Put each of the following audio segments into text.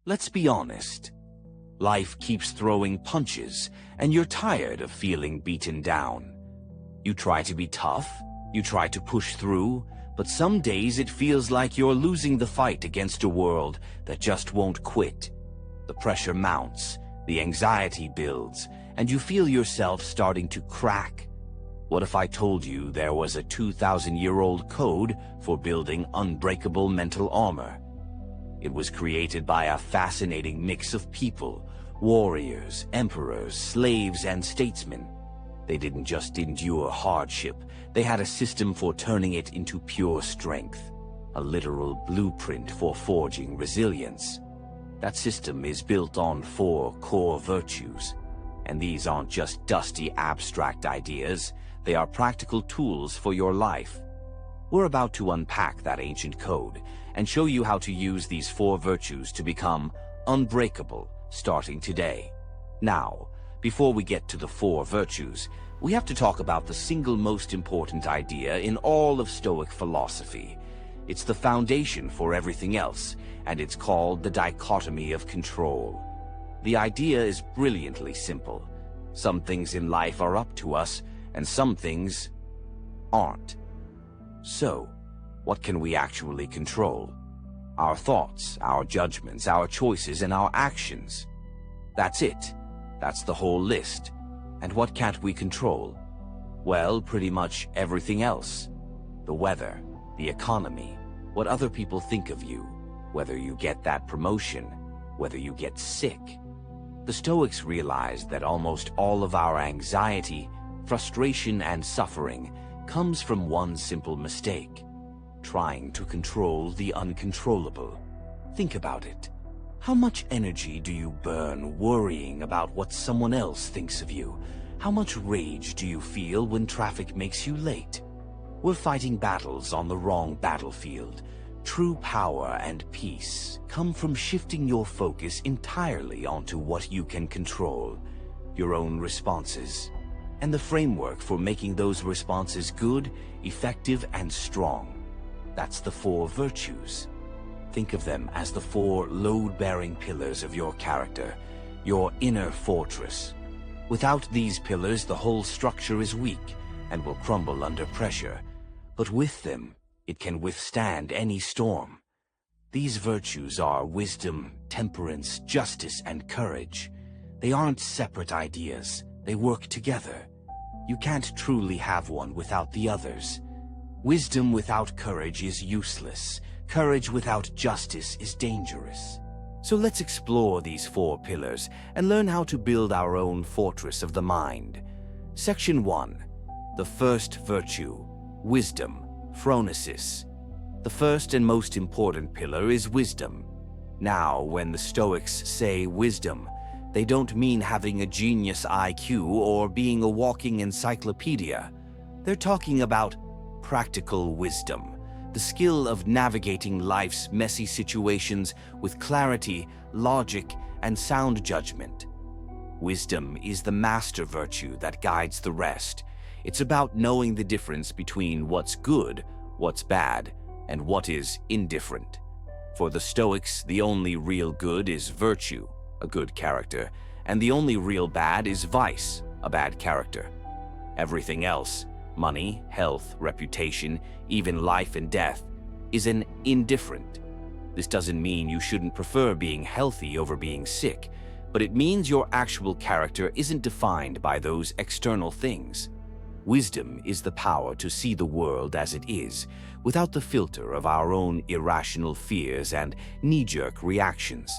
Let's be honest. Life keeps throwing punches, and you're tired of feeling beaten down. You try to be tough, you try to push through, but some days it feels like you're losing the fight against a world that just won't quit. The pressure mounts, the anxiety builds, and you feel yourself starting to crack. What if I told you there was a 2,000-year-old code for building unbreakable mental armor? It was created by a fascinating mix of people, warriors, emperors, slaves, and statesmen. They didn't just endure hardship, they had a system for turning it into pure strength, a literal blueprint for forging resilience. That system is built on 4 core virtues, and these aren't just dusty abstract ideas, they are practical tools for your life. We're about to unpack that ancient code and show you how to use these 4 virtues to become unbreakable starting today. Now, before we get to the 4 virtues, we have to talk about the single most important idea in all of Stoic philosophy. It's the foundation for everything else, and it's called the dichotomy of control. The idea is brilliantly simple. Some things in life are up to us, and some things aren't. So, what can we actually control? Our thoughts, our judgments, our choices, and our actions. That's it. That's the whole list. And what can't we control? Well, pretty much everything else. The weather, the economy, what other people think of you, whether you get that promotion, whether you get sick. The Stoics realized that almost all of our anxiety, frustration, and suffering comes from one simple mistake: trying to control the uncontrollable. Think about it. How much energy do you burn worrying about what someone else thinks of you? How much rage do you feel when traffic makes you late? We're fighting battles on the wrong battlefield. True power and peace come from shifting your focus entirely onto what you can control, your own responses, and the framework for making those responses good, effective, and strong. That's the 4 virtues. Think of them as the 4 load-bearing pillars of your character, your inner fortress. Without these pillars, the whole structure is weak and will crumble under pressure. But with them, it can withstand any storm. These virtues are wisdom, temperance, justice, and courage. They aren't separate ideas. They work together. You can't truly have one without the others. Wisdom without courage is useless. Courage without justice is dangerous. So let's explore these 4 pillars and learn how to build our own fortress of the mind. Section 1. The first virtue, wisdom, phronesis. The first and most important pillar is wisdom. Now, when the Stoics say wisdom, they don't mean having a genius IQ or being a walking encyclopedia. They're talking about practical wisdom. The skill of navigating life's messy situations with clarity, logic, and sound judgment. Wisdom is the master virtue that guides the rest. It's about knowing the difference between what's good, what's bad, and what is indifferent. For the Stoics, the only real good is virtue, a good character, and the only real bad is vice, a bad character. Everything else, money, health, reputation, even life and death, is an indifferent. This doesn't mean you shouldn't prefer being healthy over being sick, but it means your actual character isn't defined by those external things. Wisdom is the power to see the world as it is, without the filter of our own irrational fears and knee-jerk reactions.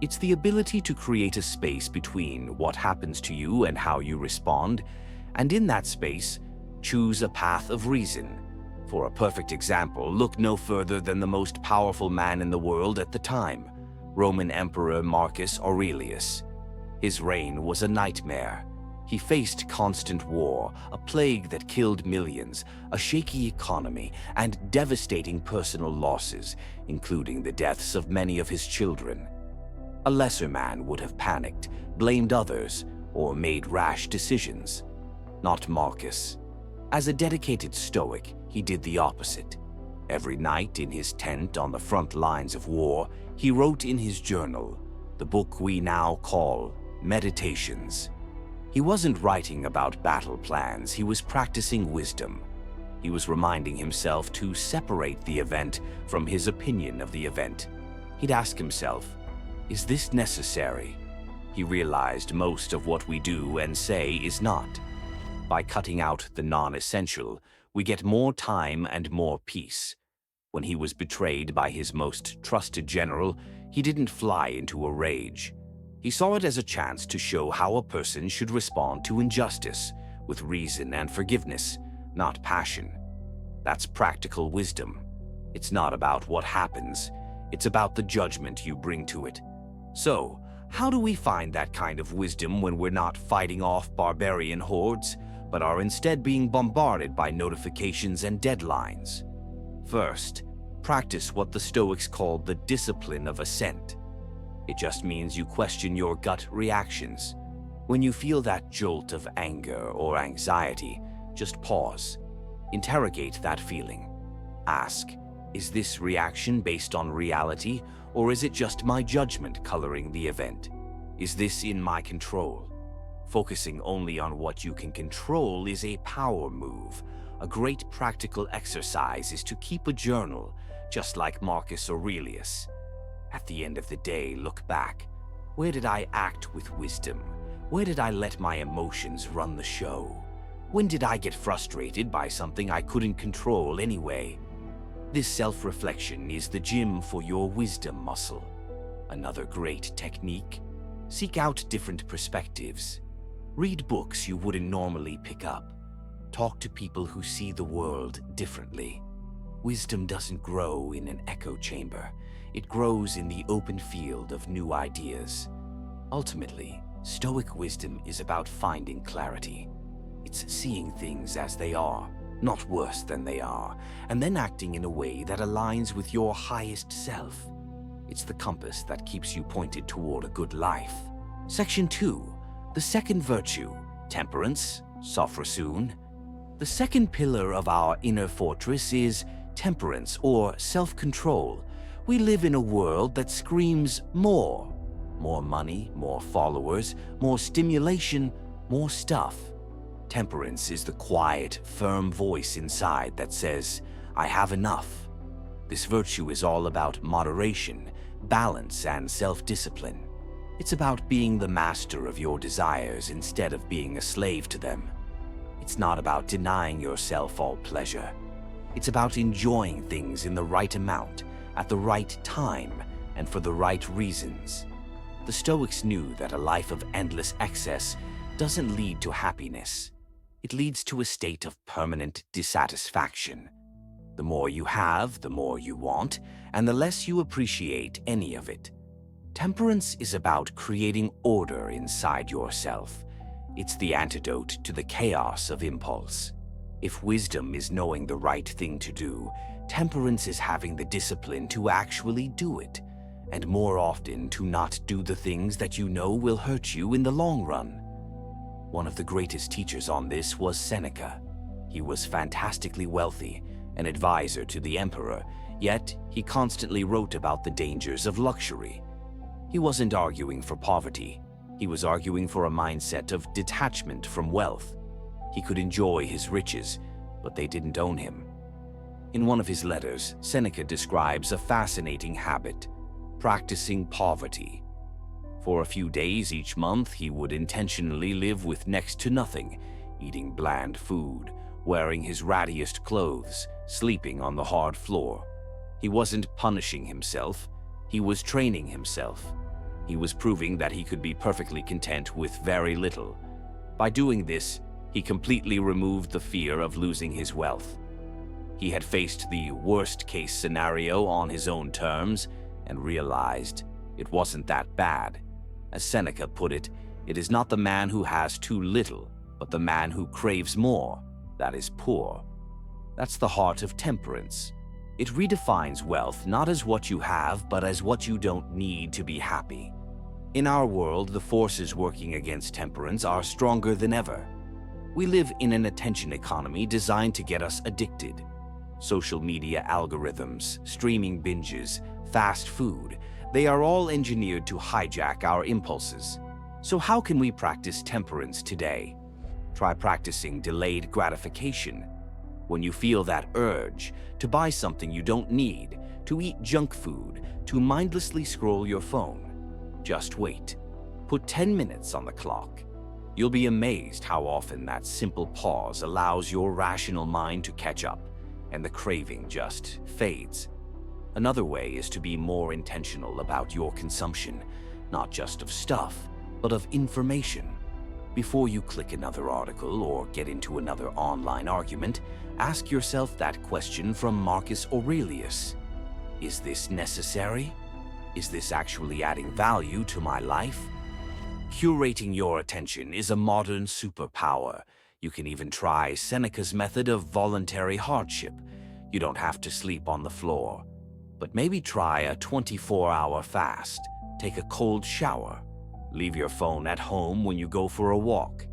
It's the ability to create a space between what happens to you and how you respond, and in that space, choose a path of reason. For a perfect example, look no further than the most powerful man in the world at the time, Roman Emperor Marcus Aurelius. His reign was a nightmare. He faced constant war, a plague that killed millions, a shaky economy, and devastating personal losses, including the deaths of many of his children. A lesser man would have panicked, blamed others, or made rash decisions. Not Marcus. As a dedicated Stoic, he did the opposite. Every night in his tent on the front lines of war, He wrote in his journal, the book we now call Meditations. He wasn't writing about battle plans, he was practicing wisdom. He was reminding himself to separate the event from his opinion of the event. He'd ask himself, is this necessary? He realized most of what we do and say is not. By cutting out the non-essential, we get more time and more peace. When he was betrayed by his most trusted general, he didn't fly into a rage. He saw it as a chance to show how a person should respond to injustice, with reason and forgiveness, not passion. That's practical wisdom. It's not about what happens, it's about the judgment you bring to it. So, how do we find that kind of wisdom when we're not fighting off barbarian hordes, but are instead being bombarded by notifications and deadlines? First, practice what the Stoics called the discipline of assent. It just means you question your gut reactions. When you feel that jolt of anger or anxiety, just pause. Interrogate that feeling. Ask, is this reaction based on reality, or is it just my judgment coloring the event? Is this in my control? Focusing only on what you can control is a power move. A great practical exercise is to keep a journal, just like Marcus Aurelius. At the end of the day, look back. Where did I act with wisdom? Where did I let my emotions run the show? When did I get frustrated by something I couldn't control anyway? This self-reflection is the gym for your wisdom muscle. Another great technique: seek out different perspectives. Read books you wouldn't normally pick up. Talk to people who see the world differently. Wisdom doesn't grow in an echo chamber. It grows in the open field of new ideas. Ultimately, Stoic wisdom is about finding clarity. It's seeing things as they are, not worse than they are, and then acting in a way that aligns with your highest self. It's the compass that keeps you pointed toward a good life. Section 2. The second virtue, temperance, sophrosun. The second pillar of our inner fortress is temperance, or self-control. We live in a world that screams more. More money, more followers, more stimulation, more stuff. Temperance is the quiet, firm voice inside that says, I have enough. This virtue is all about moderation, balance, and self-discipline. It's about being the master of your desires instead of being a slave to them. It's not about denying yourself all pleasure. It's about enjoying things in the right amount, at the right time, and for the right reasons. The Stoics knew that a life of endless excess doesn't lead to happiness. It leads to a state of permanent dissatisfaction. The more you have, the more you want, and the less you appreciate any of it. Temperance is about creating order inside yourself. It's the antidote to the chaos of impulse. If wisdom is knowing the right thing to do, temperance is having the discipline to actually do it, and more often to not do the things that you know will hurt you in the long run. One of the greatest teachers on this was Seneca. He was fantastically wealthy, an advisor to the emperor, yet he constantly wrote about the dangers of luxury. He wasn't arguing for poverty. He was arguing for a mindset of detachment from wealth. He could enjoy his riches, but they didn't own him. In one of his letters, Seneca describes a fascinating habit: practicing poverty. For a few days each month, he would intentionally live with next to nothing, eating bland food, wearing his rattiest clothes, sleeping on the hard floor. He wasn't punishing himself, he was training himself. He was proving that he could be perfectly content with very little. By doing this, he completely removed the fear of losing his wealth. He had faced the worst-case scenario on his own terms and realized it wasn't that bad. As Seneca put it, it is not the man who has too little, but the man who craves more that is poor. That's the heart of temperance. It redefines wealth not as what you have, but as what you don't need to be happy. In our world, the forces working against temperance are stronger than ever. We live in an attention economy designed to get us addicted. Social media algorithms, streaming binges, fast food, They are all engineered to hijack our impulses. So how can we practice temperance today? Try practicing delayed gratification. When you feel that urge to buy something you don't need, to eat junk food, to mindlessly scroll your phone, just wait. Put 10 minutes on the clock. You'll be amazed how often that simple pause allows your rational mind to catch up, and the craving just fades. Another way is to be more intentional about your consumption, not just of stuff, but of information. Before you click another article or get into another online argument, ask yourself that question from Marcus Aurelius. Is this necessary? Is this actually adding value to my life? Curating your attention is a modern superpower. You can even try Seneca's method of voluntary hardship. You don't have to sleep on the floor. But maybe try a 24-hour fast. Take a cold shower. Leave your phone at home when you go for a walk.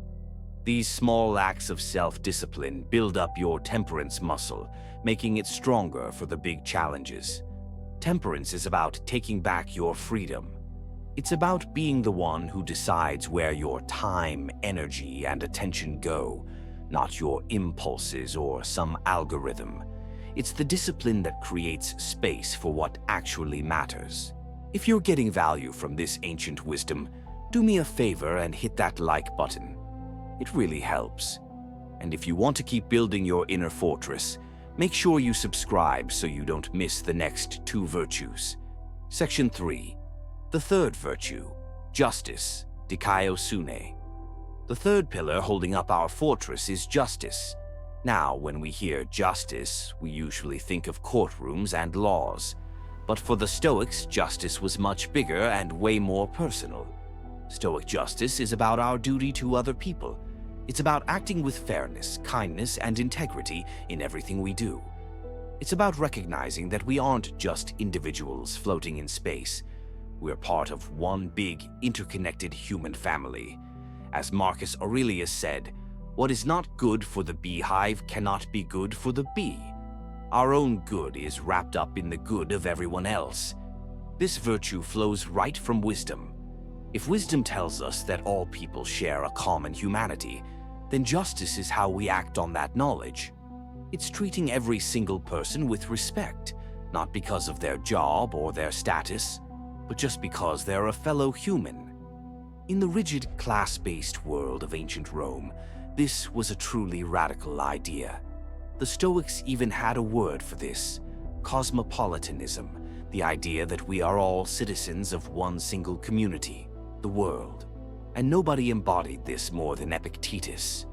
These small acts of self-discipline build up your temperance muscle, making it stronger for the big challenges. Temperance is about taking back your freedom. It's about being the one who decides where your time, energy, and attention go, not your impulses or some algorithm. It's the discipline that creates space for what actually matters. If you're getting value from this ancient wisdom, do me a favor and hit that like button. It really helps. And if you want to keep building your inner fortress, make sure you subscribe so you don't miss the next 2 virtues. Section 3. The third virtue, justice, dikaiosune. The third pillar holding up our fortress is justice. Now, when we hear justice, we usually think of courtrooms and laws. But for the Stoics, justice was much bigger and way more personal. Stoic justice is about our duty to other people. It's about acting with fairness, kindness, and integrity in everything we do. It's about recognizing that we aren't just individuals floating in space. We're part of one big, interconnected human family. As Marcus Aurelius said, "What is not good for the beehive cannot be good for the bee." Our own good is wrapped up in the good of everyone else. This virtue flows right from wisdom. If wisdom tells us that all people share a common humanity, then justice is how we act on that knowledge. It's treating every single person with respect, not because of their job or their status, but just because they're a fellow human. In the rigid, class-based world of ancient Rome, this was a truly radical idea. The Stoics even had a word for this: cosmopolitanism, the idea that we are all citizens of one single community, the world. And nobody embodied this more than Epictetus.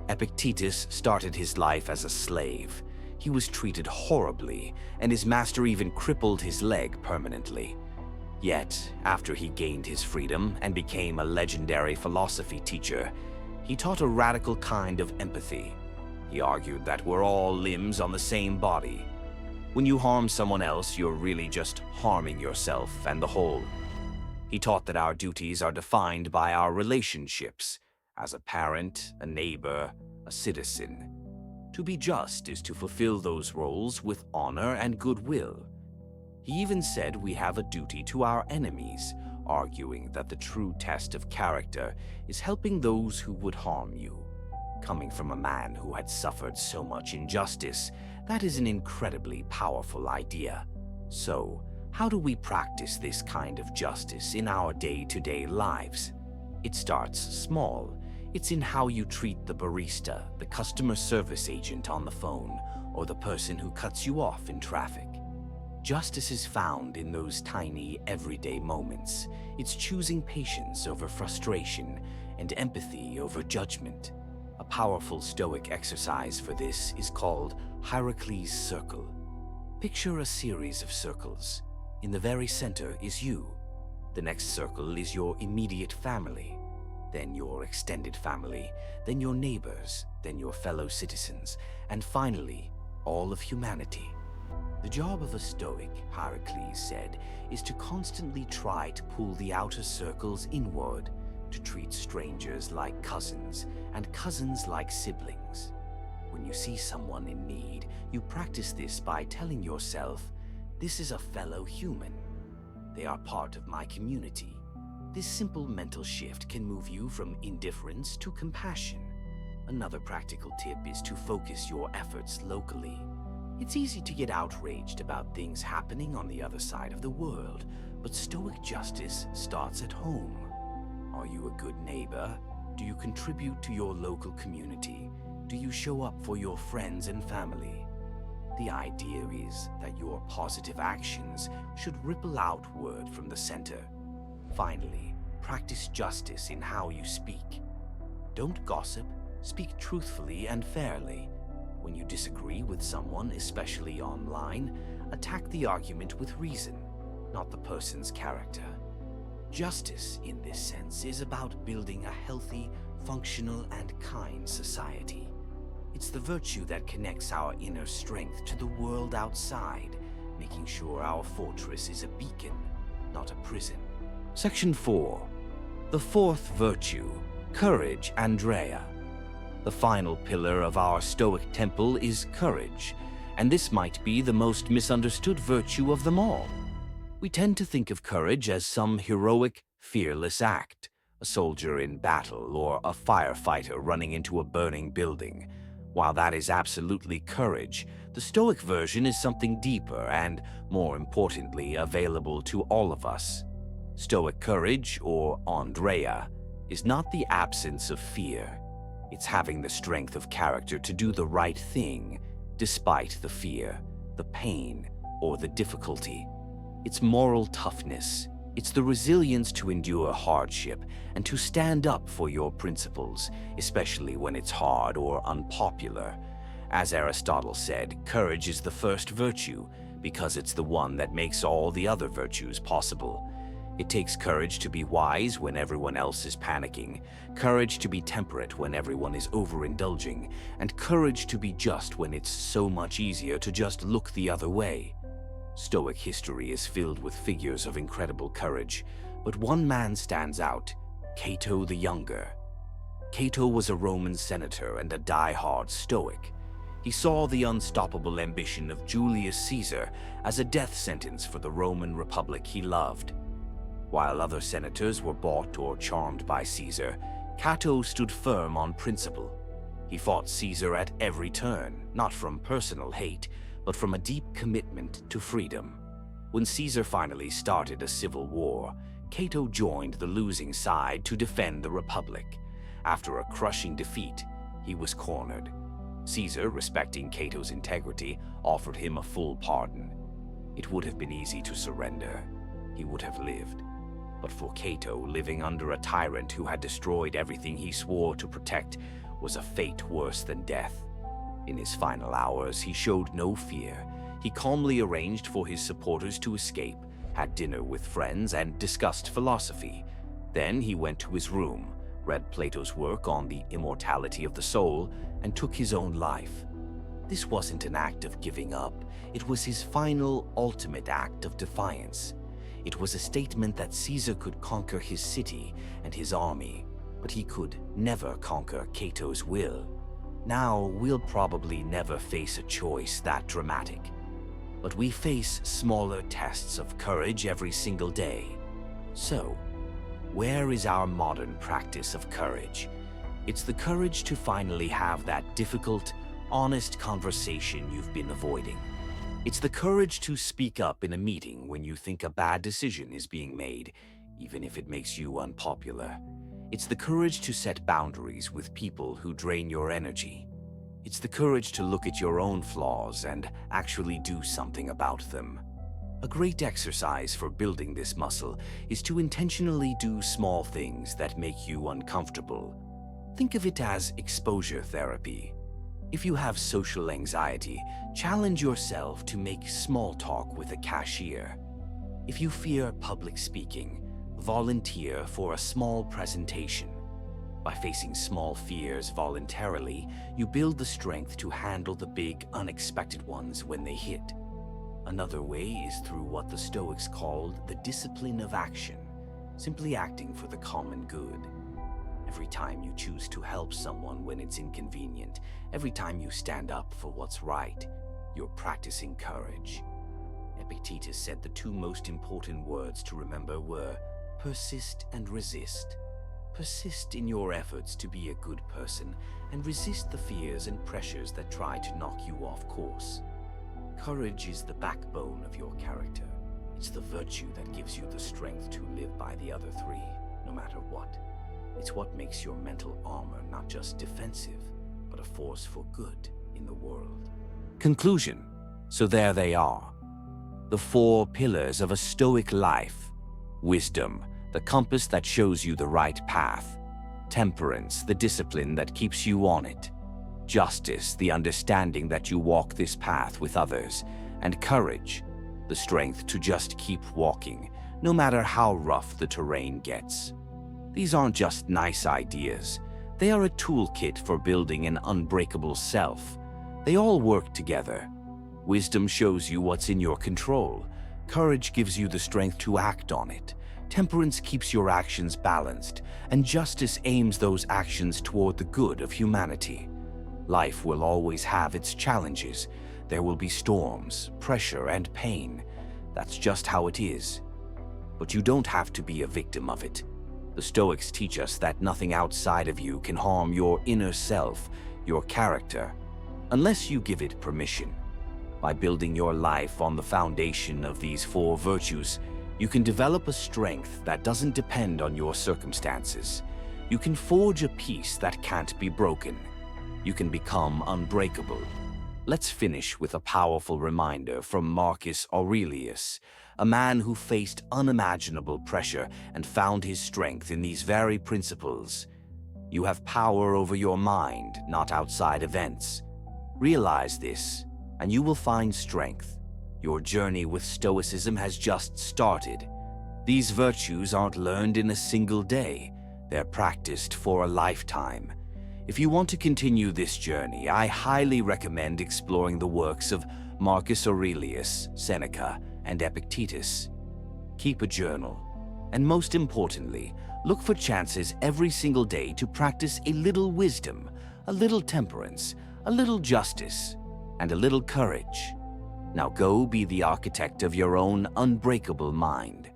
Epictetus started his life as a slave. He was treated horribly, and his master even crippled his leg permanently. Yet, after he gained his freedom and became a legendary philosophy teacher, he taught a radical kind of empathy. He argued that we're all limbs on the same body. When you harm someone else, you're really just harming yourself and the whole. He taught that our duties are defined by our relationships, as a parent, a neighbor, a citizen. To be just is to fulfill those roles with honor and goodwill. He even said we have a duty to our enemies, arguing that the true test of character is helping those who would harm you. Coming from a man who had suffered so much injustice, that is an incredibly powerful idea. So, how do we practice this kind of justice in our day-to-day lives? It starts small. It's in how you treat the barista, the customer service agent on the phone, or the person who cuts you off in traffic. Justice is found in those tiny, everyday moments. It's choosing patience over frustration and empathy over judgment. A powerful Stoic exercise for this is called Hierocles' Circle. Picture a series of circles. In the very center is you. The next circle is your immediate family, then your extended family, then your neighbors, then your fellow citizens, and finally, all of humanity. The job of a Stoic, Hierocles said, is to constantly try to pull the outer circles inward, to treat strangers like cousins, and cousins like siblings. When you see someone in need, you practice this by telling yourself, "This is a fellow human." They are part of my community. This simple mental shift can move you from indifference to compassion. Another practical tip is to focus your efforts locally. It's easy to get outraged about things happening on the other side of the world, but Stoic justice starts at home. Are you a good neighbor? Do you contribute to your local community? Do you show up for your friends and family? The idea is that your positive actions should ripple outward from the center. Finally, practice justice in how you speak. Don't gossip, speak truthfully and fairly. When you disagree with someone, especially online, attack the argument with reason, not the person's character. Justice, in this sense, is about building a healthy, functional, and kind society. It's the virtue that connects our inner strength to the world outside, making sure our fortress is a beacon, not a prison. Section 4. The fourth virtue, courage, Andrea. The final pillar of our Stoic temple is courage, and this might be the most misunderstood virtue of them all. We tend to think of courage as some heroic, fearless act, a soldier in battle or a firefighter running into a burning building. While that is absolutely courage, the Stoic version is something deeper and, more importantly, available to all of us. Stoic courage, or Andrea, is not the absence of fear. It's having the strength of character to do the right thing, despite the fear, the pain, or the difficulty. It's moral toughness. It's the resilience to endure hardship and to stand up for your principles, especially when it's hard or unpopular. As Aristotle said, courage is the first virtue because it's the one that makes all the other virtues possible. It takes courage to be wise when everyone else is panicking, courage to be temperate when everyone is overindulging, and courage to be just when it's so much easier to just look the other way. Stoic history is filled with figures of incredible courage, but one man stands out: Cato the Younger. Cato was a Roman senator and a die-hard Stoic. He saw the unstoppable ambition of Julius Caesar as a death sentence for the Roman Republic he loved. While other senators were bought or charmed by Caesar, Cato stood firm on principle. He fought Caesar at every turn, not from personal hate, but from a deep commitment to freedom. When Caesar finally started a civil war, Cato joined the losing side to defend the Republic. After a crushing defeat, he was cornered. Caesar, respecting Cato's integrity, offered him a full pardon. It would have been easy to surrender. He would have lived. But for Cato, living under a tyrant who had destroyed everything he swore to protect was a fate worse than death. In his final hours, he showed no fear. He calmly arranged for his supporters to escape, had dinner with friends, and discussed philosophy. Then he went to his room, read Plato's work on the immortality of the soul, and took his own life. This wasn't an act of giving up. It was his final, ultimate act of defiance. It was a statement that Caesar could conquer his city and his army, but he could never conquer Cato's will. Now, we'll probably never face a choice that dramatic, but we face smaller tests of courage every single day. So, where is our modern practice of courage? It's the courage to finally have that difficult, honest conversation you've been avoiding. It's the courage to speak up in a meeting when you think a bad decision is being made, even if it makes you unpopular. It's the courage to set boundaries with people who drain your energy. It's the courage to look at your own flaws and actually do something about them. A great exercise for building this muscle is to intentionally do small things that make you uncomfortable. Think of it as exposure therapy. If you have social anxiety, challenge yourself to make small talk with a cashier. If you fear public speaking, volunteer for a small presentation. By facing small fears voluntarily, you build the strength to handle the big, unexpected ones when they hit. Another way is through what the Stoics called the discipline of action, simply acting for the common good. Every time you choose to help someone when it's inconvenient, every time you stand up for what's right, you're practicing courage. Epictetus said the two most important words to remember were persist and resist. Persist in your efforts to be a good person and resist the fears and pressures that try to knock you off course. Courage is the backbone of your character. It's the virtue that gives you the strength to live by the other three, no matter what. It's what makes your mental armor not just defensive, but a force for good in the world. Conclusion. So there they are. The 4 pillars of a Stoic life. Wisdom, the compass that shows you the right path. Temperance, the discipline that keeps you on it. Justice, the understanding that you walk this path with others. And courage, the strength to just keep walking, no matter how rough the terrain gets. These aren't just nice ideas. They are a toolkit for building an unbreakable self. They all work together. Wisdom shows you what's in your control. Courage gives you the strength to act on it. Temperance keeps your actions balanced, and justice aims those actions toward the good of humanity. Life will always have its challenges. There will be storms, pressure, and pain. That's just how it is. But you don't have to be a victim of it. The Stoics teach us that nothing outside of you can harm your inner self, your character, unless you give it permission. By building your life on the foundation of these 4 virtues, you can develop a strength that doesn't depend on your circumstances. You can forge a peace that can't be broken. You can become unbreakable. Let's finish with a powerful reminder from Marcus Aurelius, a man who faced unimaginable pressure and found his strength in these very principles. You have power over your mind, not outside events. Realize this, and you will find strength. Your journey with Stoicism has just started. These virtues aren't learned in a single day. They're practiced for a lifetime. If you want to continue this journey, I highly recommend exploring the works of Marcus Aurelius, Seneca, and Epictetus. Keep a journal, and most importantly, look for chances every single day to practice a little wisdom, a little temperance, a little justice, and a little courage. Now go be the architect of your own unbreakable mind.